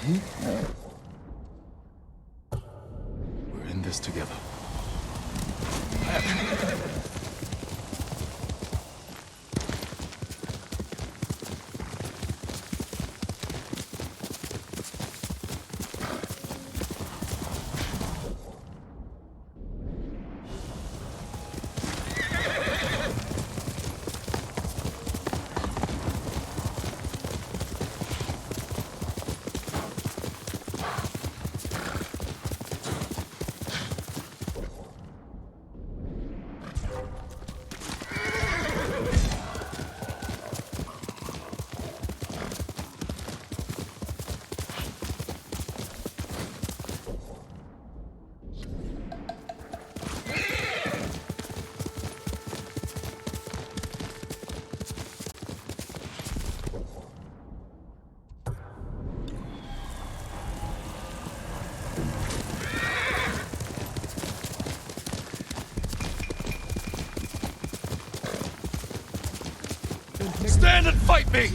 We're in this together. Stand and fight me!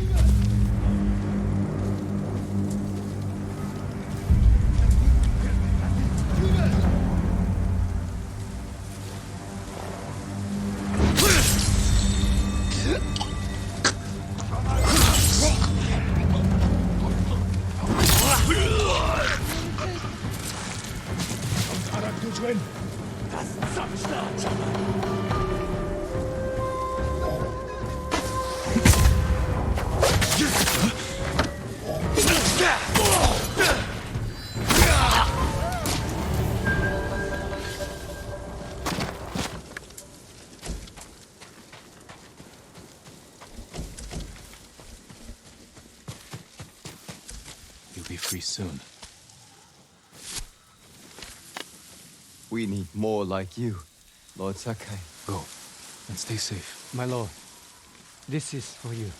You'll be free soon. We need more like you, Lord Sakai. Go, and stay safe. My lord, this is for you.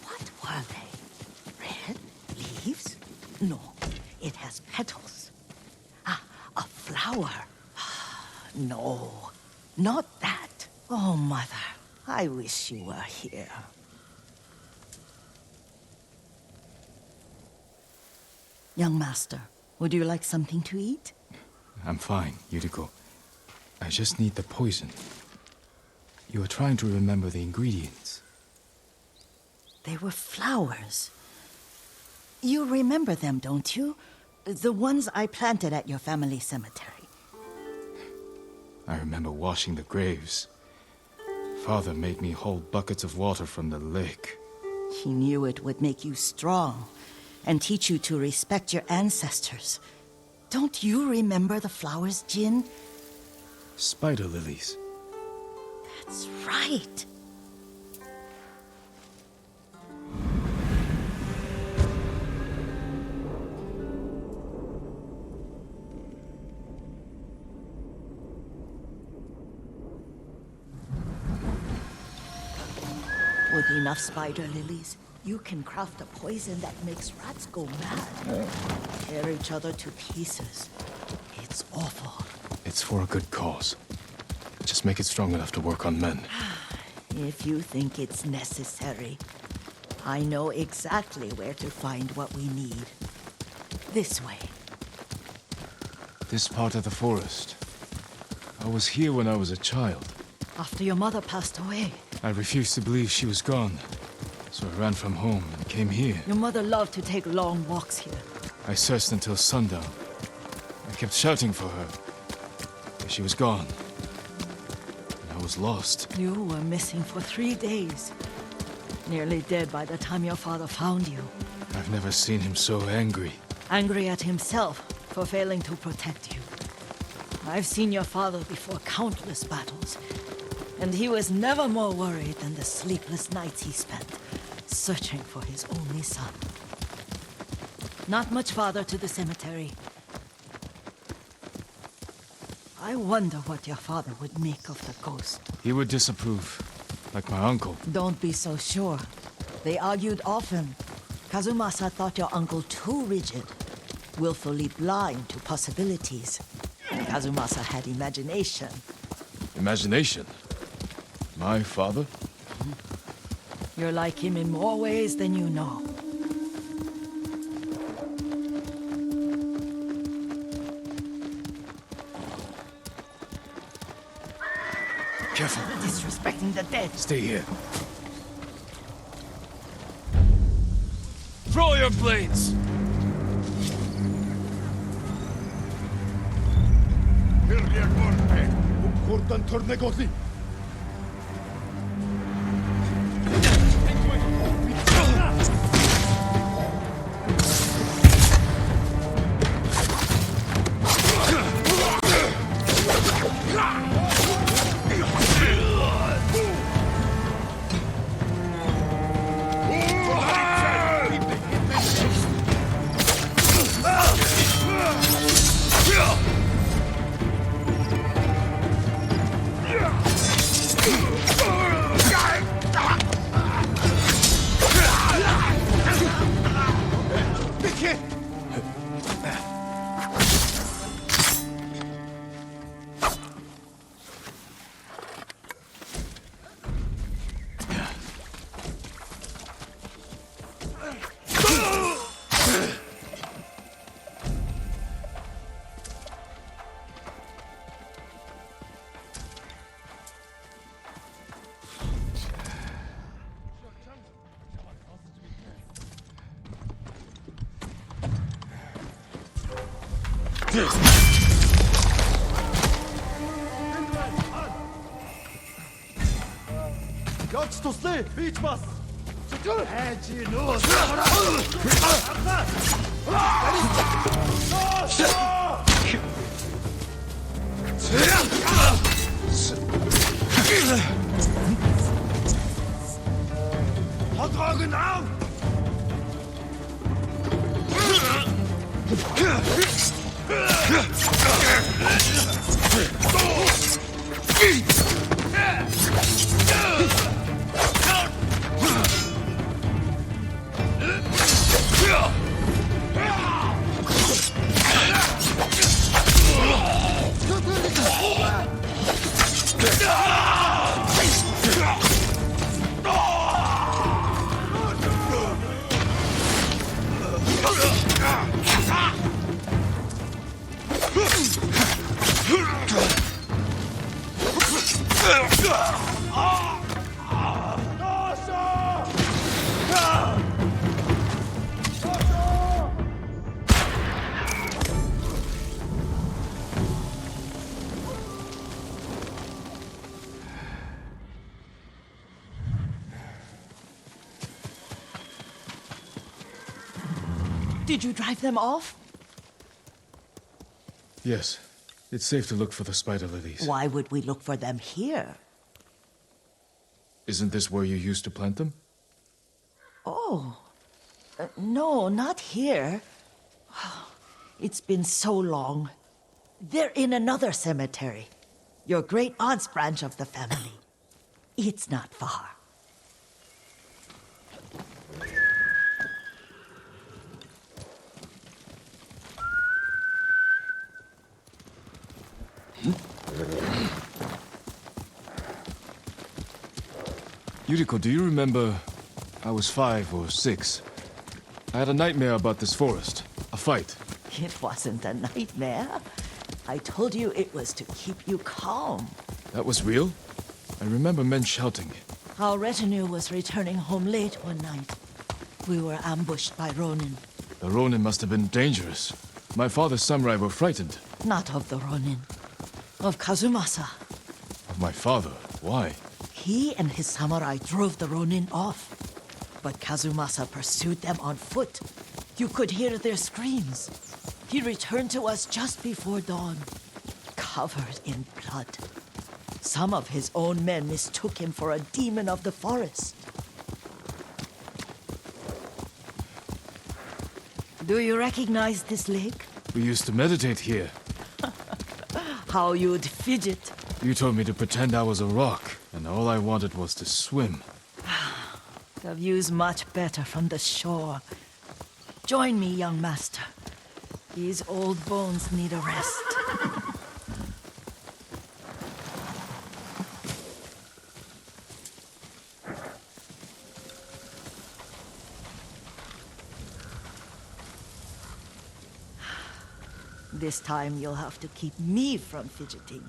What were they? Red leaves? No, it has petals. Ah, a flower. No, not that. Oh, Mother, I wish you were here. Young master, would you like something to eat? I'm fine, Yuriko. I just need the poison. You are trying to remember the ingredients. They were flowers. You remember them, don't you? The ones I planted at your family cemetery. I remember washing the graves. Father made me hold buckets of water from the lake. He knew it would make you strong and teach you to respect your ancestors. Don't you remember the flowers, Jin? Spider lilies. That's right. With enough spider lilies, you can craft a poison that makes rats go mad. Tear each other to pieces. It's awful. It's for a good cause. Just make it strong enough to work on men. If you think it's necessary, I know exactly where to find what we need. This way. This part of the forest. I was here when I was a child. After your mother passed away. I refused to believe she was gone. So I ran from home and came here. Your mother loved to take long walks here. I searched until sundown. I kept shouting for her. But she was gone. And I was lost. You were missing for 3 days. Nearly dead by the time your father found you. I've never seen him so angry. Angry at himself for failing to protect you. I've seen your father before countless battles, and he was never more worried than the sleepless nights he spent searching for his only son. Not much farther to the cemetery. I wonder what your father would make of the ghost. He would disapprove, like my uncle. Don't be so sure. They argued often. Kazumasa thought your uncle too rigid, willfully blind to possibilities. Kazumasa had imagination. Imagination? My father? You're like him in more ways than you know. Careful. Disrespecting the dead. Stay here. Throw your blades! Гач туслая, бийч бас. Did you drive them off? Yes. It's safe to look for the spider lilies. Why would we look for them here? Isn't this where you used to plant them? Oh. No, not here. It's been so long. They're in another cemetery. Your great aunt's branch of the family. It's not far. Yuriko, do you remember? I was 5 or 6. I had a nightmare about this forest. A fight. It wasn't a nightmare. I told you it was to keep you calm. That was real? I remember men shouting. Our retinue was returning home late one night. We were ambushed by Ronin. The Ronin must have been dangerous. My father's samurai were frightened. Not of the Ronin. Of Kazumasa. Of my father? Why? He and his samurai drove the Ronin off. But Kazumasa pursued them on foot. You could hear their screams. He returned to us just before dawn, covered in blood. Some of his own men mistook him for a demon of the forest. Do you recognize this lake? We used to meditate here. How you'd fidget. You told me to pretend I was a rock, and all I wanted was to swim. The view's much better from the shore. Join me, young master. These old bones need a rest. This time you'll have to keep me from fidgeting.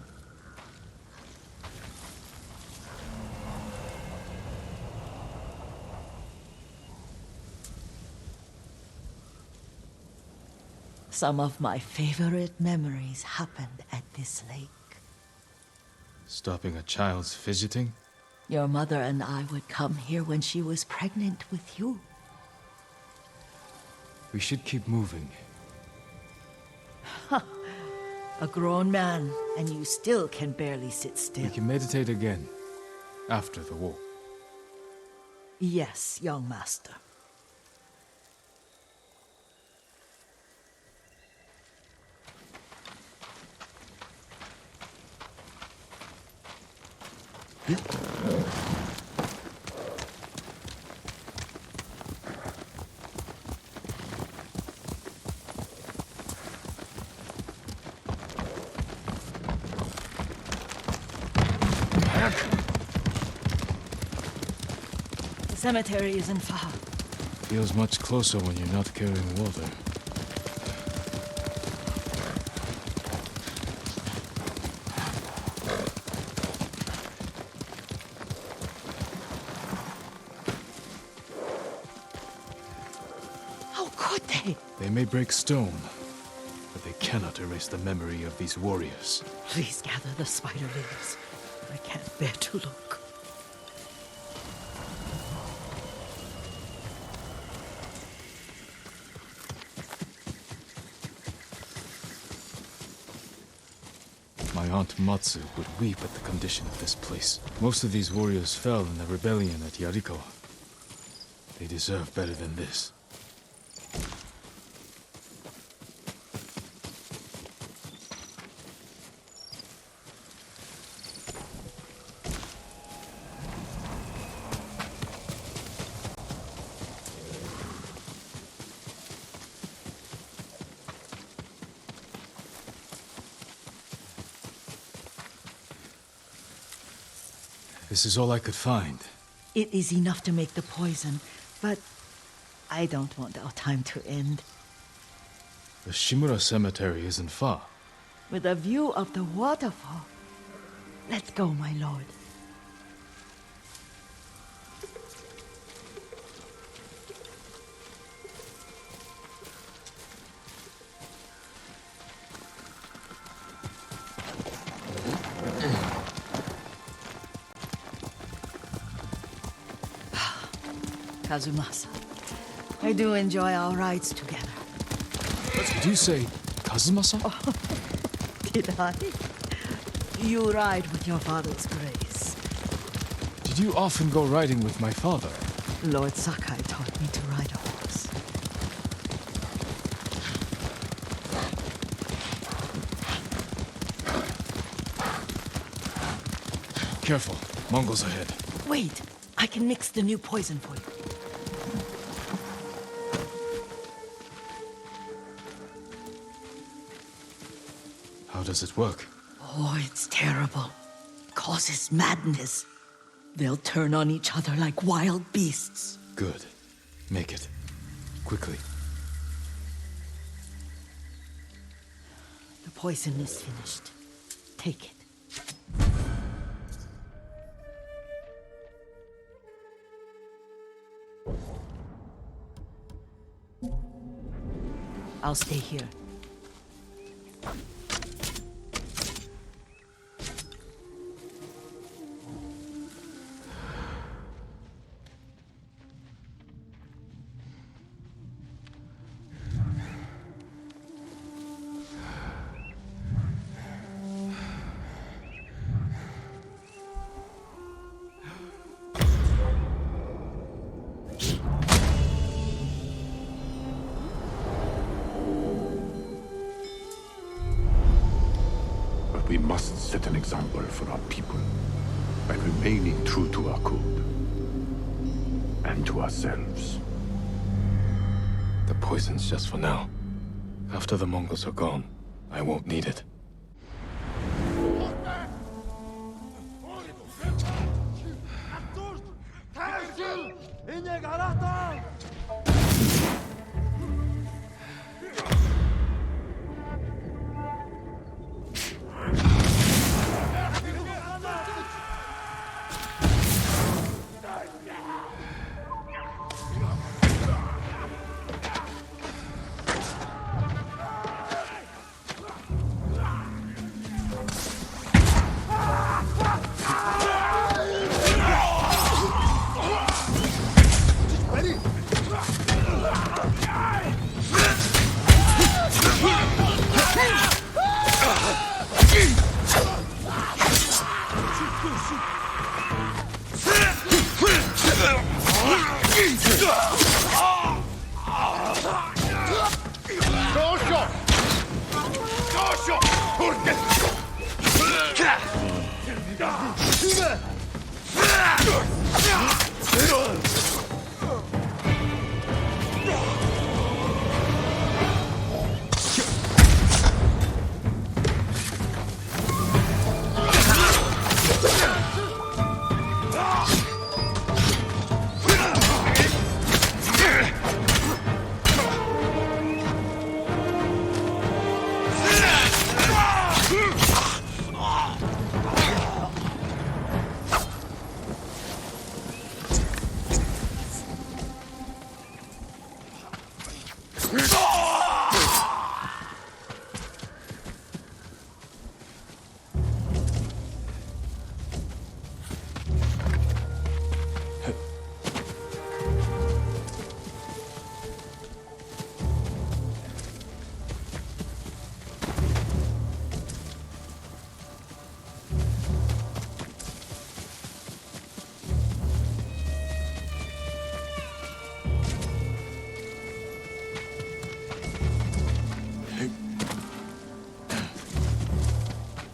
Some of my favorite memories happened at this lake. Stopping a child's fidgeting? Your mother and I would come here when she was pregnant with you. We should keep moving. A grown man, and you still can barely sit still. We can meditate again. After the war. Yes, young master. The cemetery isn't far. Feels much closer when you're not carrying water. How could they? They may break stone, but they cannot erase the memory of these warriors. Please gather the spider lilies. I can't bear to look. My aunt Matsu would weep at the condition of this place. Most of these warriors fell in the rebellion at Yarikawa. They deserve better than this. This is all I could find. It is enough to make the poison, but I don't want our time to end. The Shimura Cemetery isn't far. With a view of the waterfall. Let's go, my lord. Kazumasa, I do enjoy our rides together. Did you say Kazumasa? Did I? You ride with your father's grace. Did you often go riding with my father? Lord Sakai taught me to ride a horse. Careful, Mongols ahead. Wait, I can mix the new poison for you. How does it work? Oh, it's terrible. Causes madness. they'll turn on each other like wild beasts. Good. Make it. Quickly. The poison is finished. Take it. I'll stay here. We must set an example for our people by remaining true to our code and to ourselves. The poison's just for now. After the Mongols are gone, I won't need it.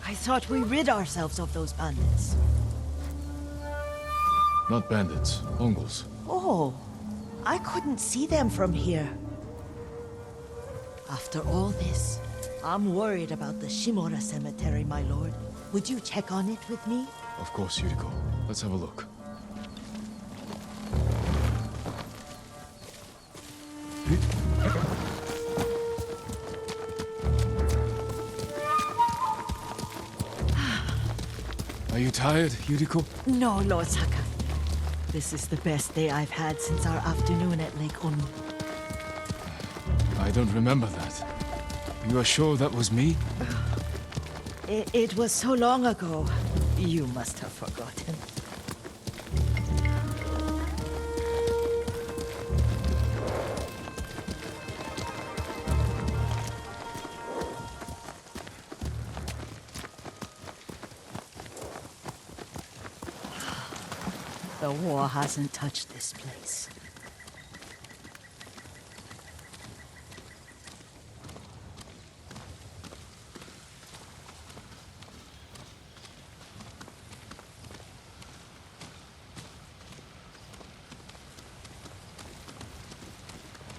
I thought we rid ourselves of those bandits. Not bandits, Mongols. Oh, I couldn't see them from here. After all this, I'm worried about the Shimura cemetery, my lord. Would you check on it with me? Of course, Yuriko. Let's have a look. Are you tired, Yuriko? No, Lord Sakai. This is the best day I've had since our afternoon at Lake Onu. I don't remember that. You are sure that was me? It was so long ago. You must have forgotten. The war hasn't touched this place.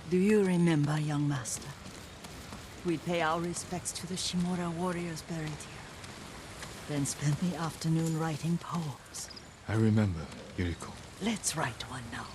Do you remember, young master? We'd pay our respects to the Shimura warriors buried here. Then spend the afternoon writing poems. I remember, Yariko. Let's write one now.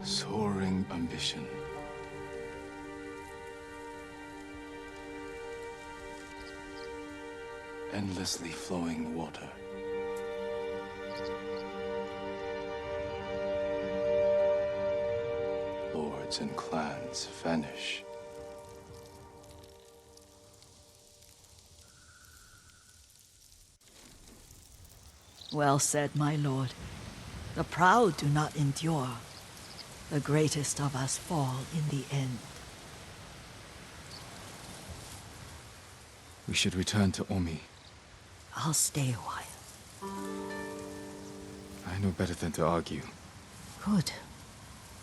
Soaring ambition. Endlessly flowing water. Lords and clans vanish. Well said, my lord. The proud do not endure. The greatest of us fall in the end. We should return to Omi. I'll stay a while. I know better than to argue. Good.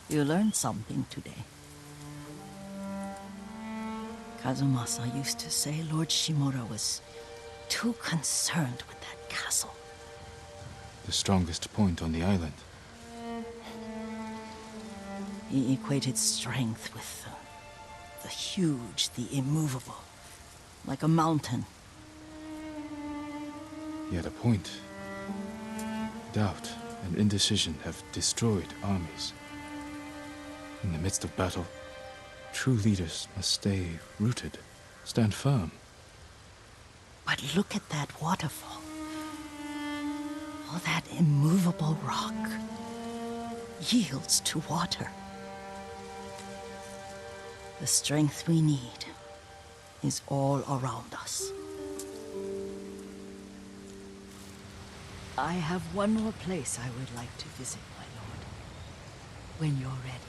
You learned something today. Kazumasa used to say Lord Shimura was too concerned with that castle. The strongest point on the island. He equated strength with the huge, the immovable, like a mountain. Yet a point. Doubt and indecision have destroyed armies. In the midst of battle, true leaders must stay rooted, stand firm. But look at that waterfall. All that immovable rock yields to water. The strength we need is all around us. I have one more place I would like to visit, my lord. When you're ready.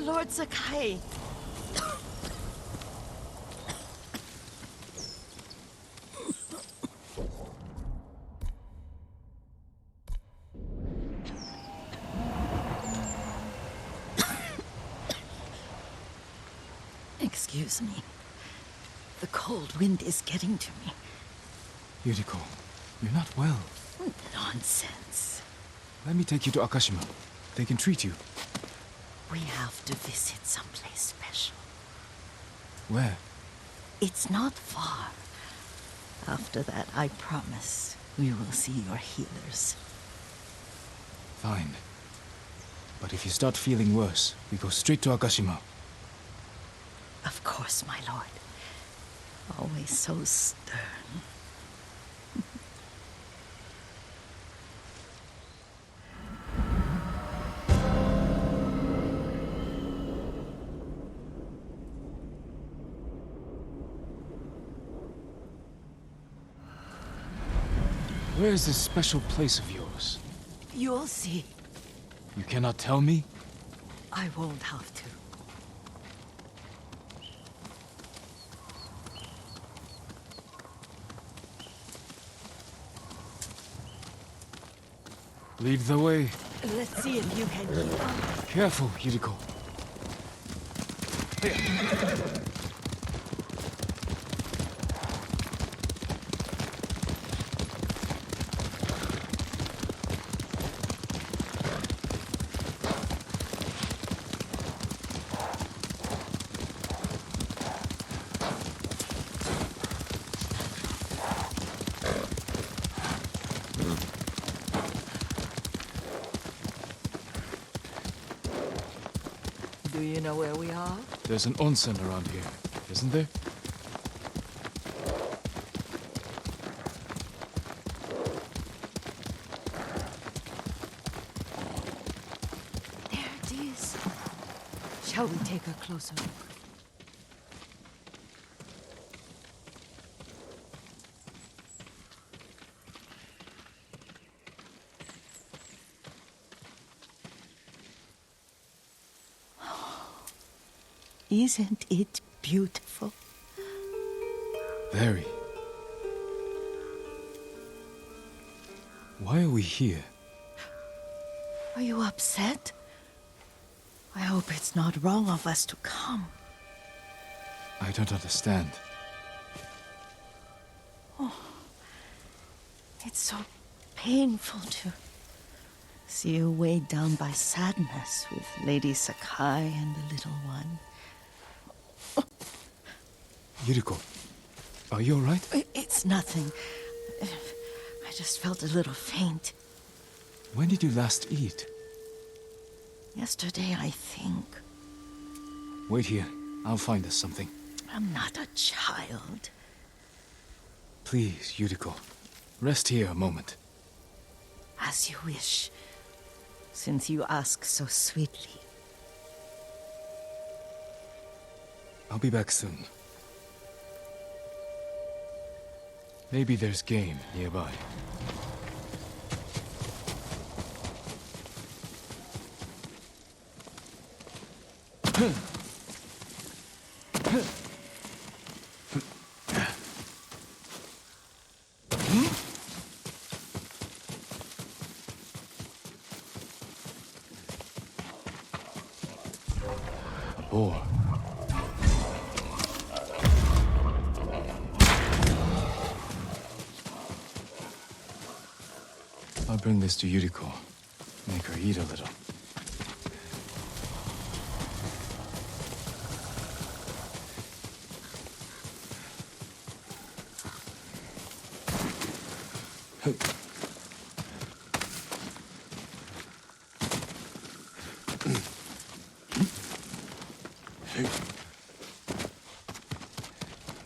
Lord Sakai. Excuse me. The cold wind is getting to me. Yuriko, you're not well. Nonsense. Let me take you to Akashima. They can treat you. We have to visit someplace special. Where? It's not far. After that, I promise we will see your healers. Fine. But if you start feeling worse, we go straight to Akashima. Of course, my lord. Always so stern. Where is this special place of yours? You'll see. You cannot tell me? I won't have to. Lead the way. Let's see if you can keep up. Careful, Yuriko. Do you know where we are? There's an onsen around here, isn't there? There it is. Shall we take a closer look? Isn't it beautiful? Very. Why are we here? Are you upset? I hope it's not wrong of us to come. I don't understand. It's so painful to see you weighed down by sadness with Lady Sakai and the little one. Yuriko, are you alright? It's nothing. I just felt a little faint. When did you last eat? Yesterday, I think. Wait here. I'll find us something. I'm not a child. Please, Yuriko. Rest here a moment. As you wish, since you ask so sweetly. I'll be back soon. Maybe there's game nearby. A boar. I'll bring this to Yuriko. Make her eat a little.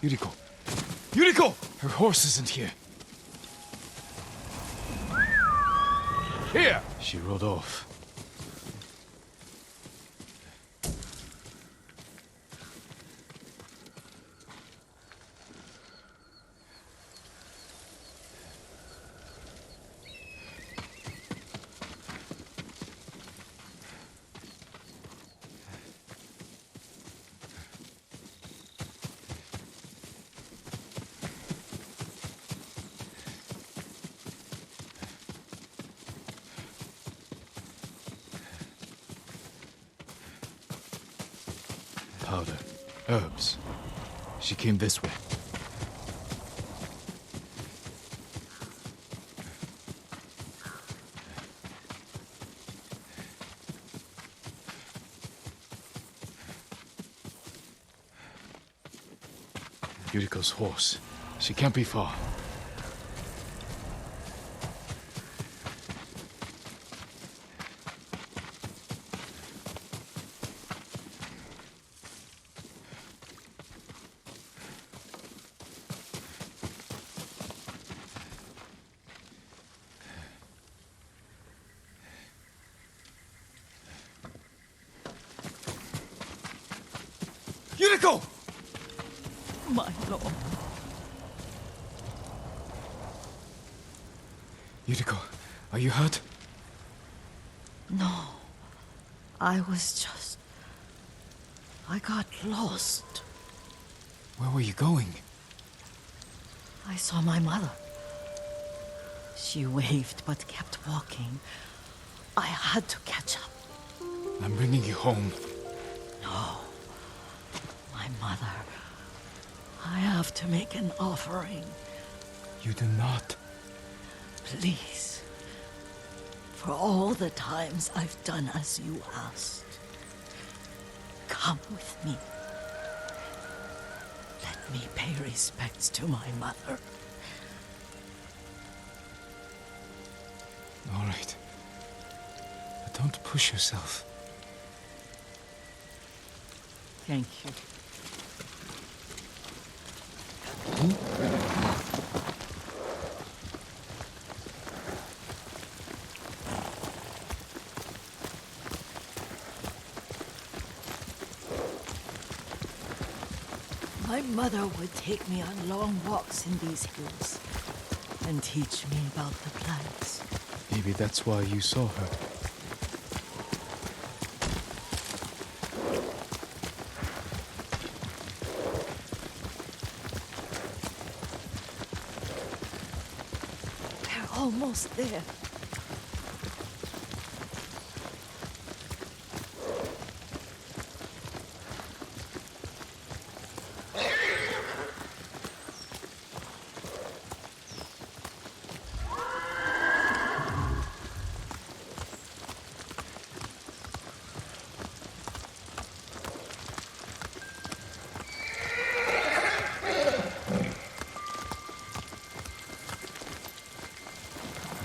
Yuriko! Yuriko! Her horse isn't here. Here! She rode off. Powder. Herbs. She came this way. Yuriko's horse. She can't be far. Yuriko! My lord. Yuriko, are you hurt? No. I got lost. Where were you going? I saw my mother. She waved but kept walking. I had to catch up. I'm bringing you home. No. My mother. I have to make an offering. You do not. Please. For all the times I've done as you asked. Come with me. Let me pay respects to my mother. All right. But don't push yourself. Thank you. My mother would take me on long walks in these hills and teach me about the plants. Maybe that's why you saw her. They're almost there.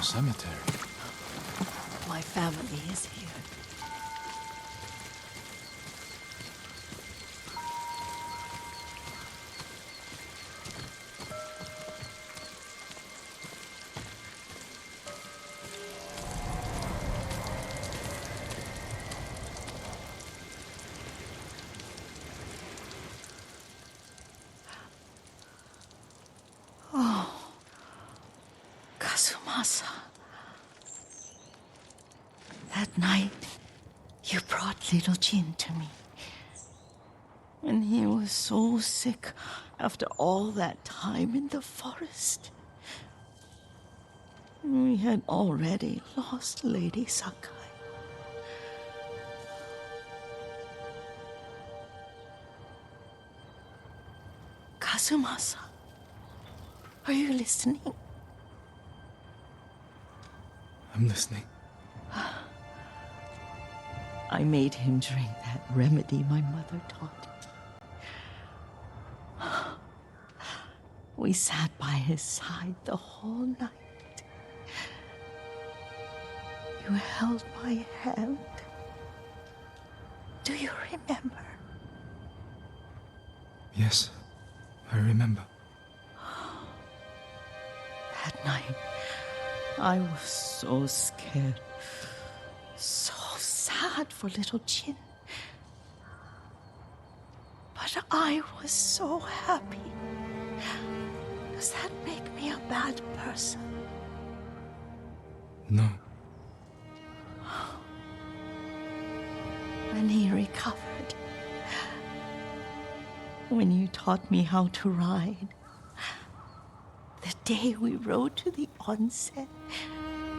Cemetery. My family is here. Oh, Kazumasa. That night, you brought little Jin to me. And he was so sick after all that time in the forest. We had already lost Lady Sakai. Kazumasa, are you listening? I'm listening. I made him drink that remedy my mother taught me. We sat by his side the whole night. You held my hand. Do you remember? Yes, I remember. That night, I was so scared. So sad for little Jin. But I was so happy. Does that make me a bad person? No. When he recovered, when you taught me how to ride, the day we rode to the onsen,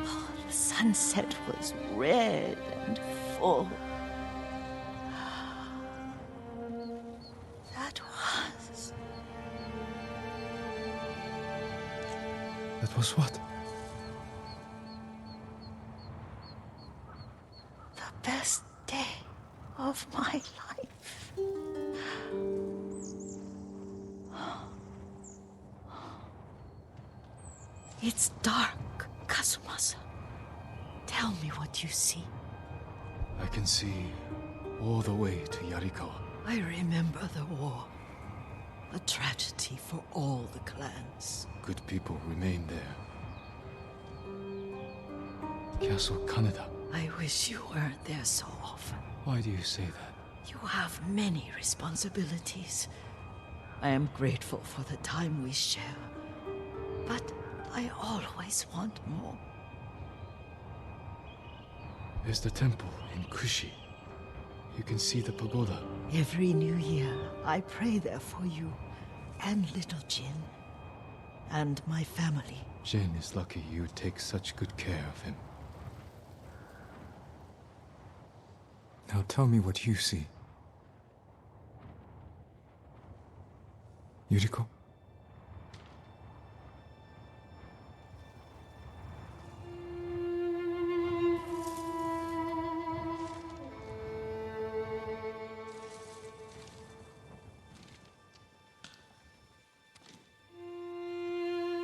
oh, the sunset was red and full. That was what? The best day of my life. It's dark, Kazumasa. Tell me what you see. I can see all the way to Yarikawa. I remember the war. A tragedy for all the clans. Good people remain there. Castle Kaneda. I wish you weren't there so often. Why do you say that? You have many responsibilities. I am grateful for the time we share. But I always want more. There's the temple in Kushi. You can see the pagoda. Every new year, I pray there for you, and little Jin, and my family. Jin is lucky you take such good care of him. Now tell me what you see. Yuriko?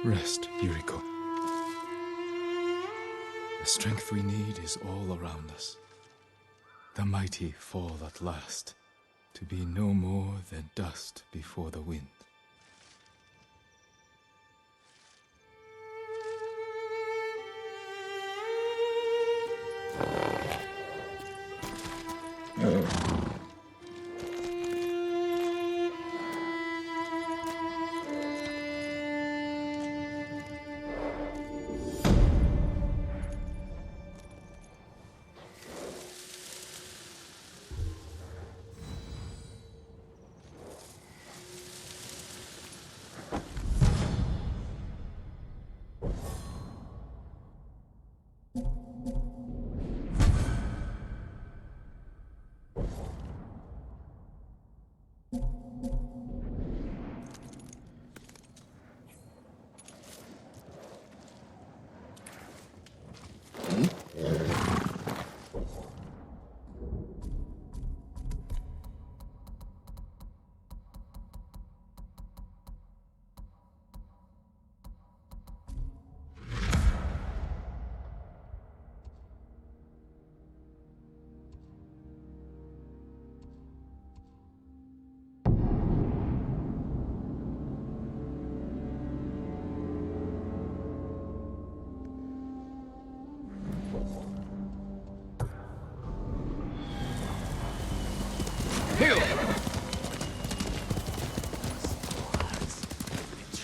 Rest, Yuriko. The strength we need is all around us. The mighty fall at last, to be no more than dust before the wind.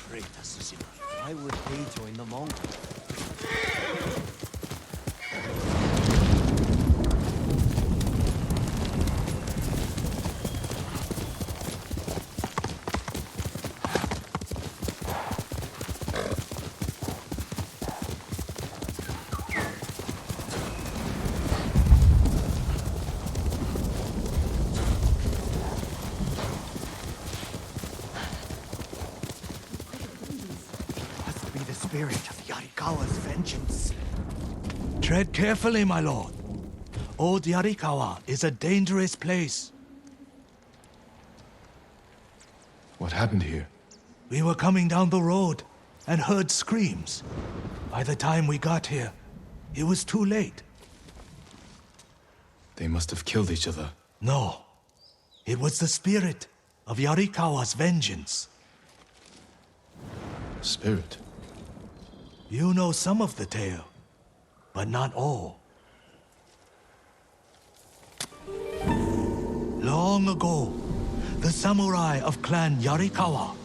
Traitor Tsushima. Why would they join the Mongols? Spirit of Yarikawa's vengeance. Tread carefully, my lord. Old Yarikawa is a dangerous place. What happened here? We were coming down the road and heard screams. By the time we got here, it was too late. They must have killed each other. No, it was the spirit of Yarikawa's vengeance. Spirit? You know some of the tale, but not all. Long ago, the samurai of Clan Yarikawa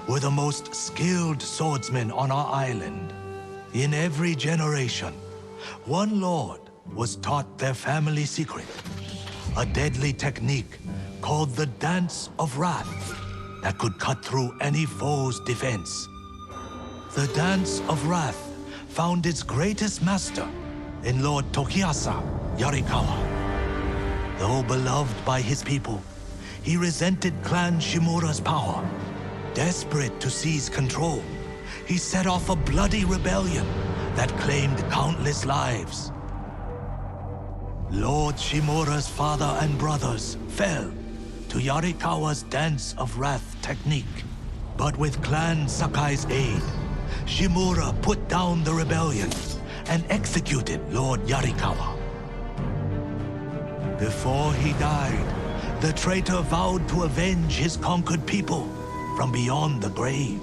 were the most skilled swordsmen on our island. In every generation, one lord was taught their family secret, a deadly technique called the Dance of Wrath that could cut through any foe's defense. The Dance of Wrath found its greatest master in Lord Tokiasa Yarikawa. Though beloved by his people, he resented Clan Shimura's power. Desperate to seize control, he set off a bloody rebellion that claimed countless lives. Lord Shimura's father and brothers fell to Yarikawa's Dance of Wrath technique. But with Clan Sakai's aid, Shimura put down the rebellion and executed Lord Yarikawa. Before he died, the traitor vowed to avenge his conquered people from beyond the grave.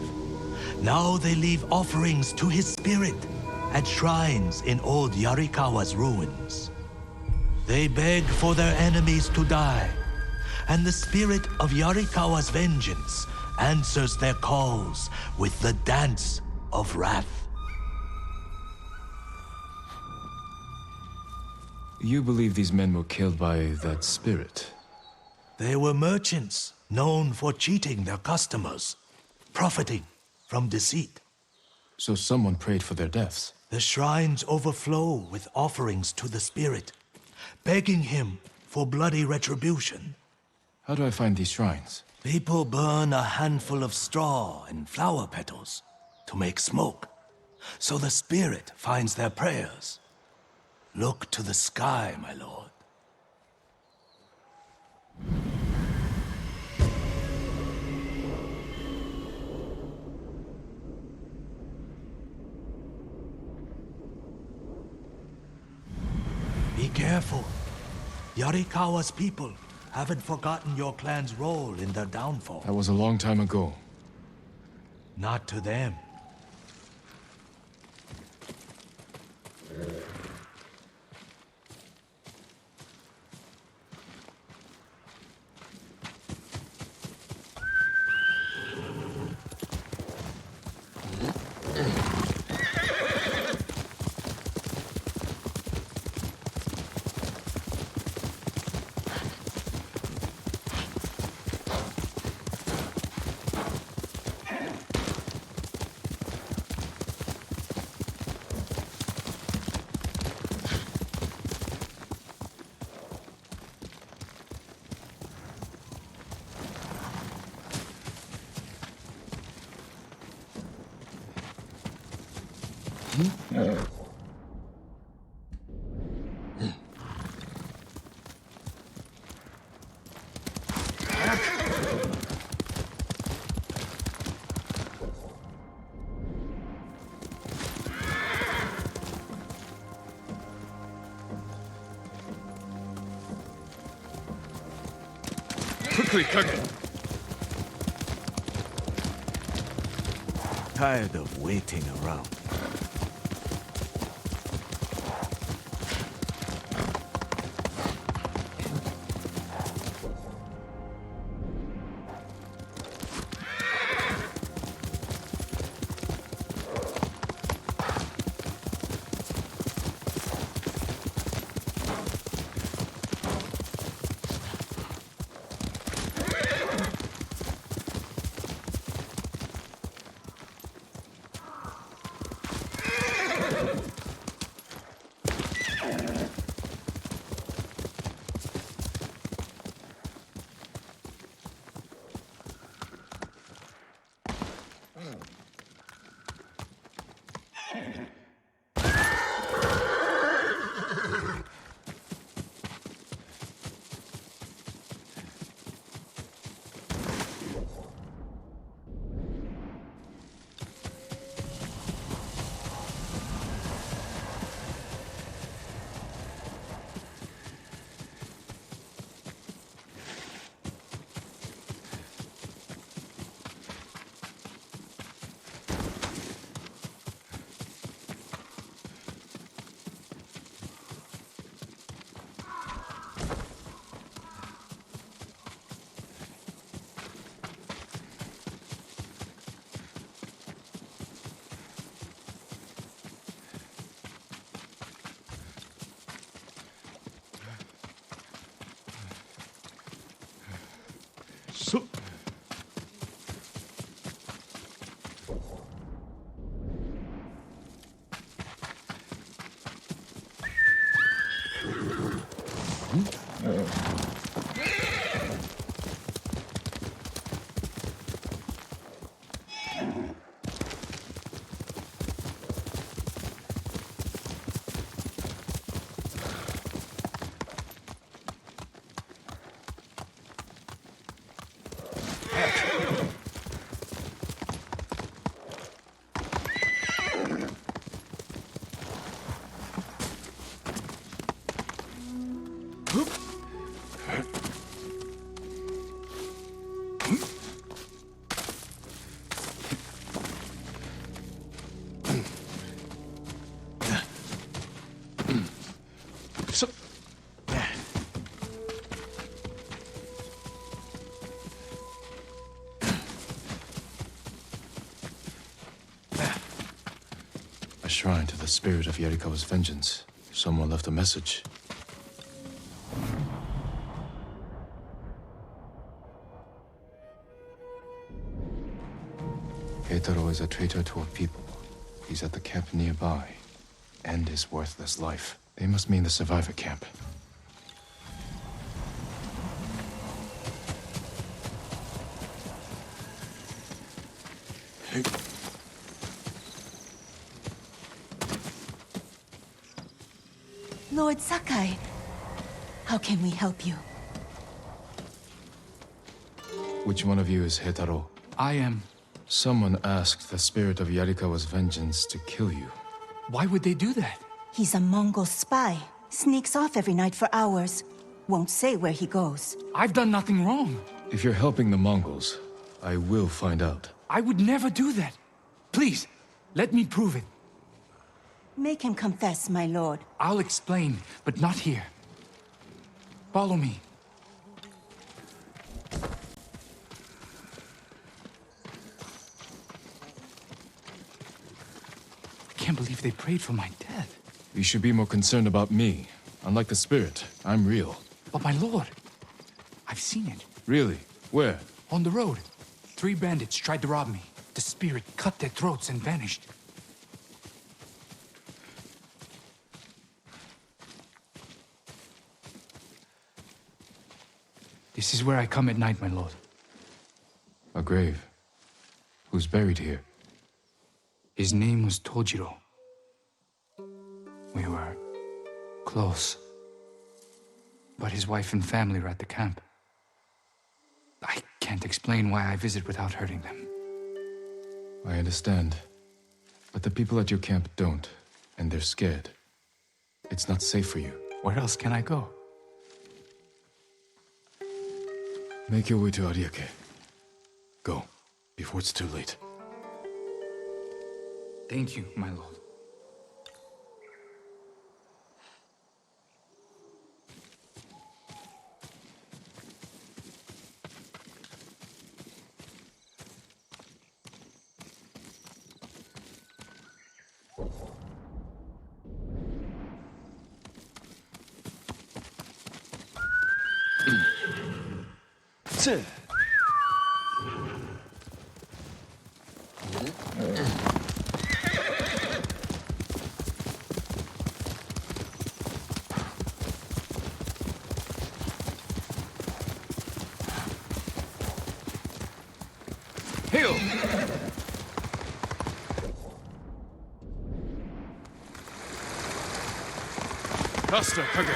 Now they leave offerings to his spirit at shrines in old Yarikawa's ruins. They beg for their enemies to die, and the spirit of Yarikawa's vengeance answers their calls with the Dance of Wrath. You believe these men were killed by that spirit? They were merchants, known for cheating their customers, profiting from deceit. So someone prayed for their deaths? The shrines overflow with offerings to the spirit, begging him for bloody retribution. How do I find these shrines? People burn a handful of straw and flower petals to make smoke, so the spirit finds their prayers. Look to the sky, my lord. Be careful. Yarikawa's people haven't forgotten your clan's role in their downfall. That was a long time ago. Not to them. Quickly, Kage! Tired of waiting around. So... A shrine to the spirit of Yarikawa's vengeance. Someone left a message. Heitaro is a traitor to our people. He's at the camp nearby. End his worthless life. They must mean the survivor camp. Lord Sakai, how can we help you? Which one of you is Heitaro? I am. Someone asked the spirit of Yarikawa's vengeance to kill you. Why would they do that? He's a Mongol spy. Sneaks off every night for hours. Won't say where he goes. I've done nothing wrong. If you're helping the Mongols, I will find out. I would never do that. Please, let me prove it. Make him confess, my lord. I'll explain, but not here. Follow me. I can't believe they prayed for my death. You should be more concerned about me. Unlike the spirit, I'm real. But my lord, I've seen it. Really? Where? On the road. 3 bandits tried to rob me. The spirit cut their throats and vanished. This is where I come at night, my lord. A grave. Who's buried here? His name was Tojiro. We were close. But his wife and family were at the camp. I can't explain why I visit without hurting them. I understand. But the people at your camp don't, and they're scared. It's not safe for you. Where else can I go? Make your way to Ariake. Go, before it's too late. Thank you, my lord. Hail! Master Kage!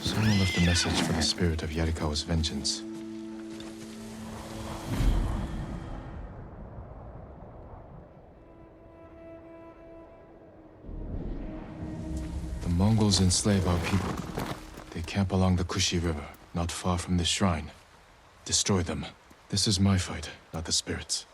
Someone left a message for the spirit of Yarikawa's vengeance. The Mongols enslave our people. They camp along the Kushi River, not far from this shrine. Destroy them. This is my fight, not the spirits.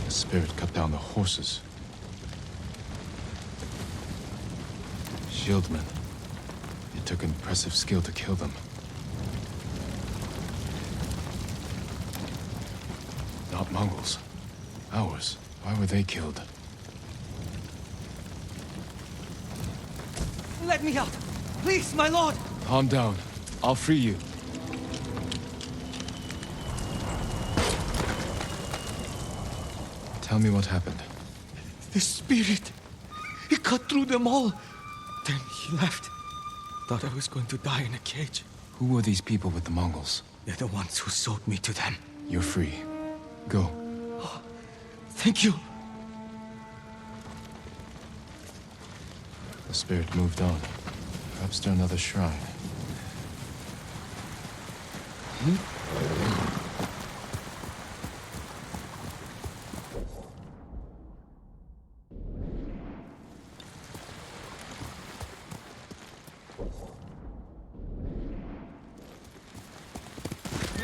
The spirit cut down the horses. Shieldmen. It took impressive skill to kill them. Not Mongols. Ours. Why were they killed? Let me out! Please, my lord! Calm down. I'll free you. Tell me what happened. The spirit! He cut through them all! Then he left. Thought I was going to die in a cage. Who were these people with the Mongols? They're the ones who sold me to them. You're free. Go. Oh, thank you. The spirit moved on. Perhaps to another shrine.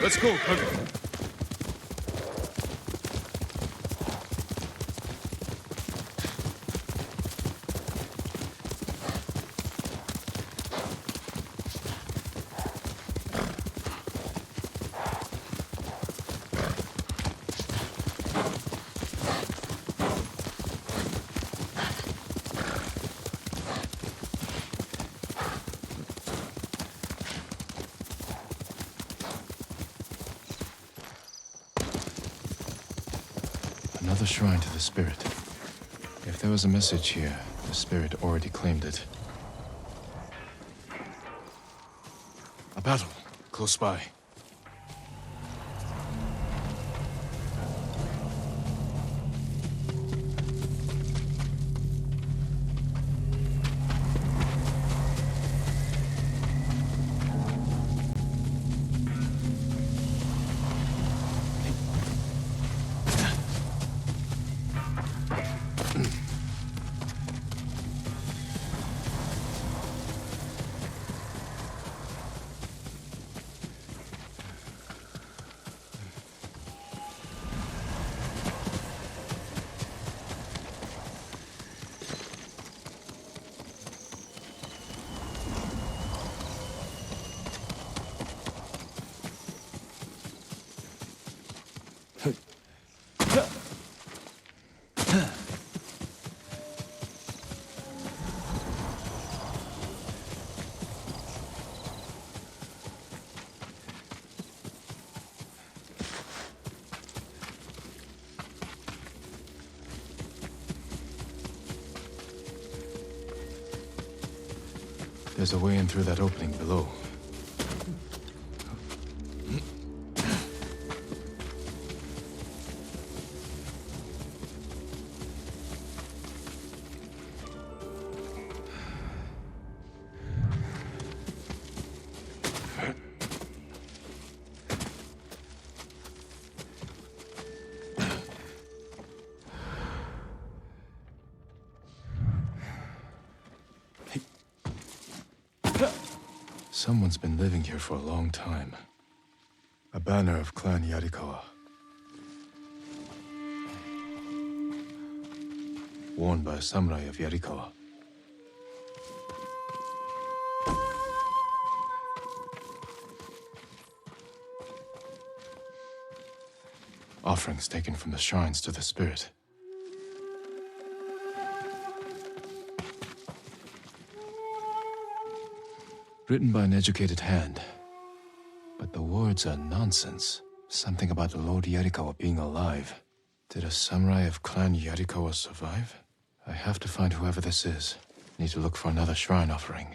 Let's go, Kage. Another shrine to the spirit. If there was a message here, the spirit already claimed it. A battle, close by. There's a way in through that opening below. Someone's been living here for a long time. A banner of Clan Yarikawa. Worn by a samurai of Yarikawa. Offerings taken from the shrines to the spirit. Written by an educated hand. But the words are nonsense. Something about the Lord Yarikawa being alive. Did a samurai of Clan Yarikawa survive? I have to find whoever this is. Need to look for another shrine offering.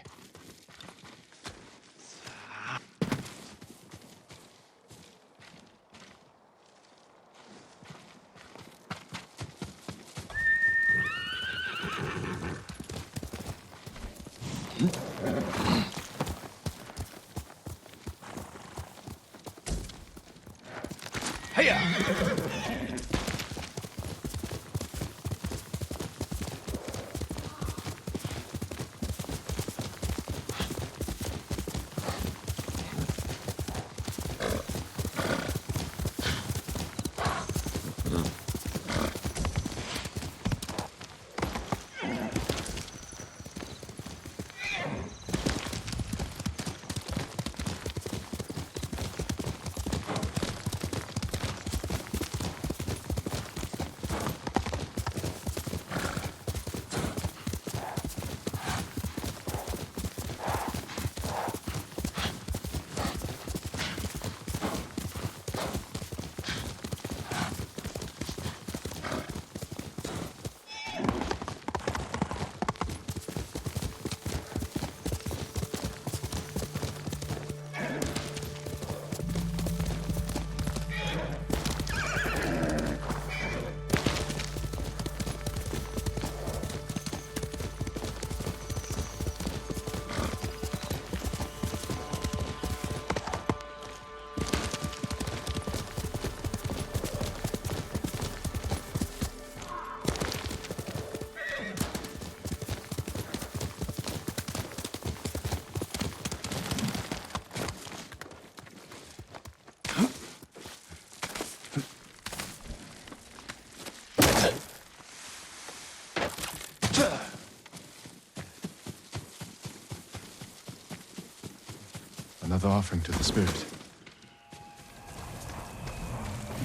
Another offering to the spirit.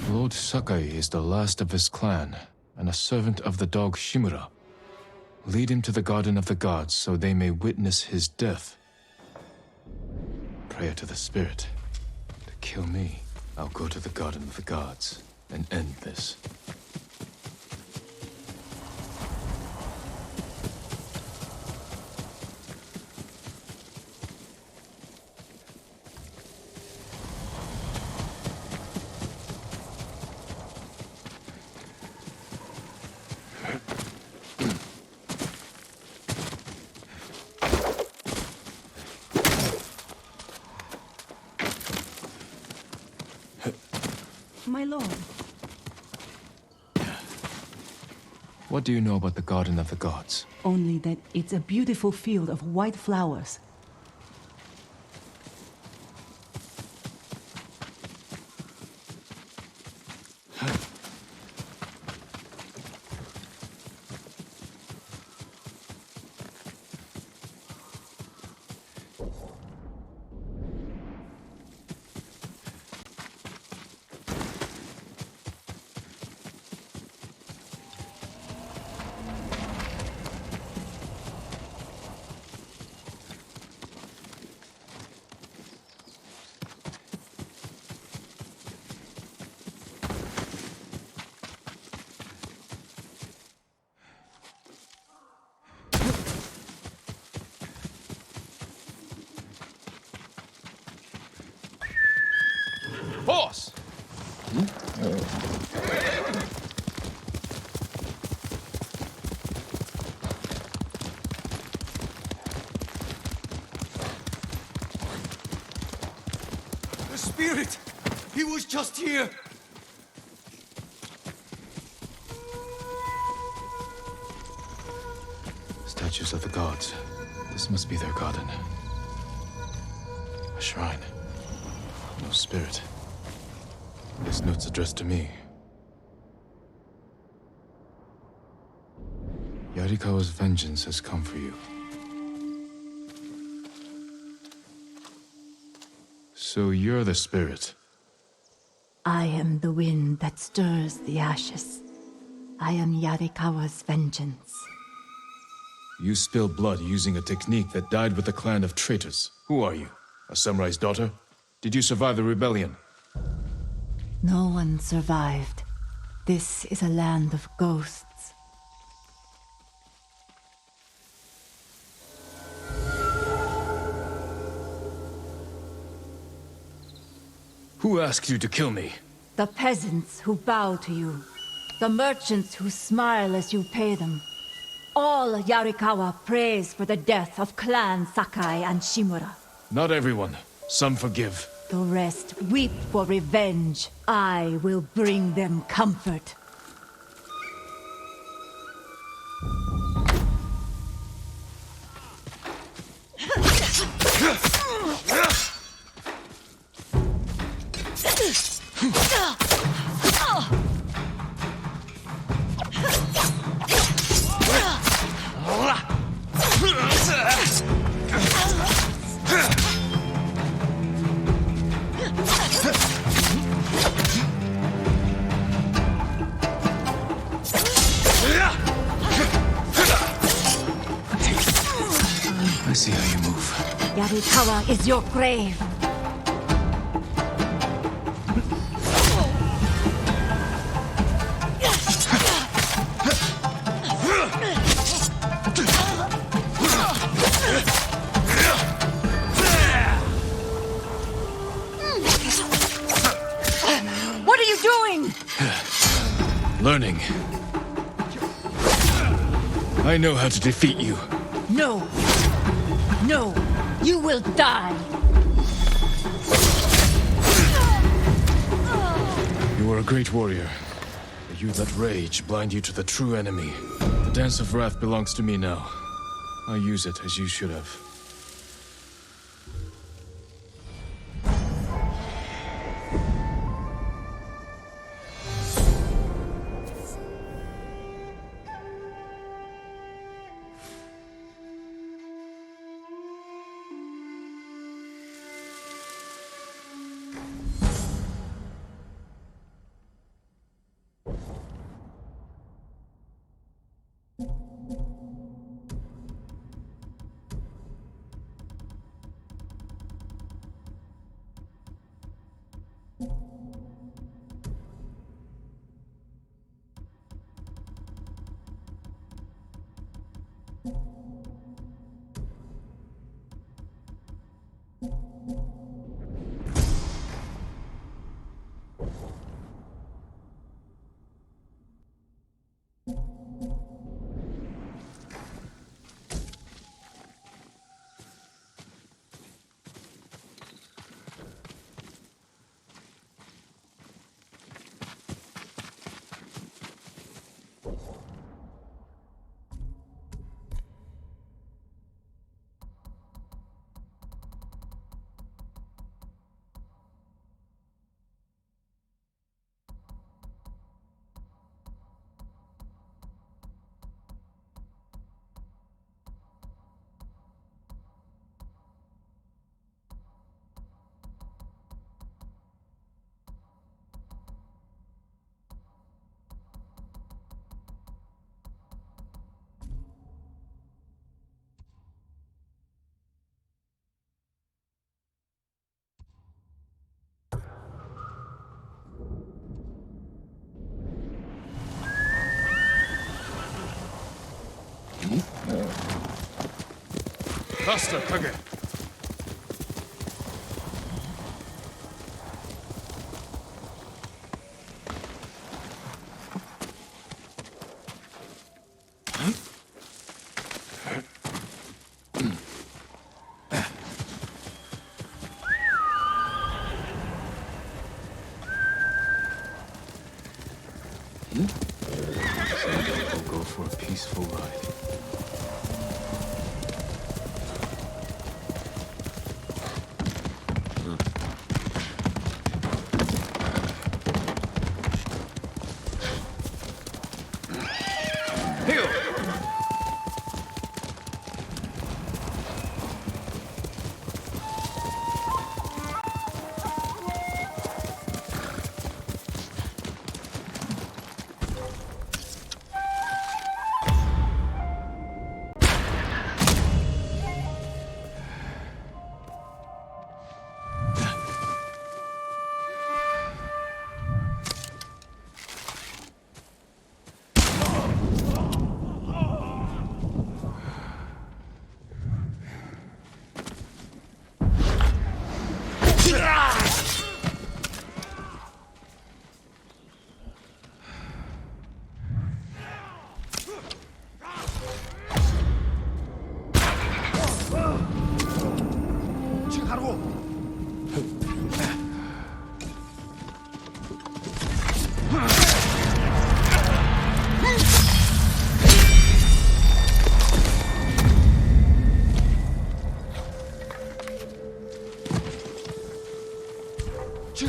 Lord Sakai is the last of his clan, and a servant of the dog Shimura. Lead him to the Garden of the Gods so they may witness his death. Prayer to the spirit. To kill me, I'll go to the Garden of the Gods and end this. My lord. What do you know about the Garden of the Gods? Only that it's a beautiful field of white flowers. Boss! The spirit! He was just here! Statues of the gods. This must be their garden. A shrine. No spirit. This note's addressed to me. Yarikawa's vengeance has come for you. So you're the spirit. I am the wind that stirs the ashes. I am Yarikawa's vengeance. You spilled blood using a technique that died with a clan of traitors. Who are you? A samurai's daughter? Did you survive the rebellion? No one survived. This is a land of ghosts. Who asked you to kill me? The peasants who bow to you. The merchants who smile as you pay them. All Yarikawa prays for the death of Clan Sakai and Shimura. Not everyone. Some forgive. The rest weep for revenge. I will bring them comfort. I see how you move. Yarikawa is your grave. What are you doing? Learning. I know how to defeat you. No. No. You will die. You are a great warrior. But you let rage blind you to the true enemy. The Dance of Wrath belongs to me now. I'll use it as you should have. Faster, Kage. Someday we'll go for a peaceful ride.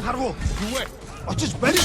하라고. 왜? 어쩌지 빨리.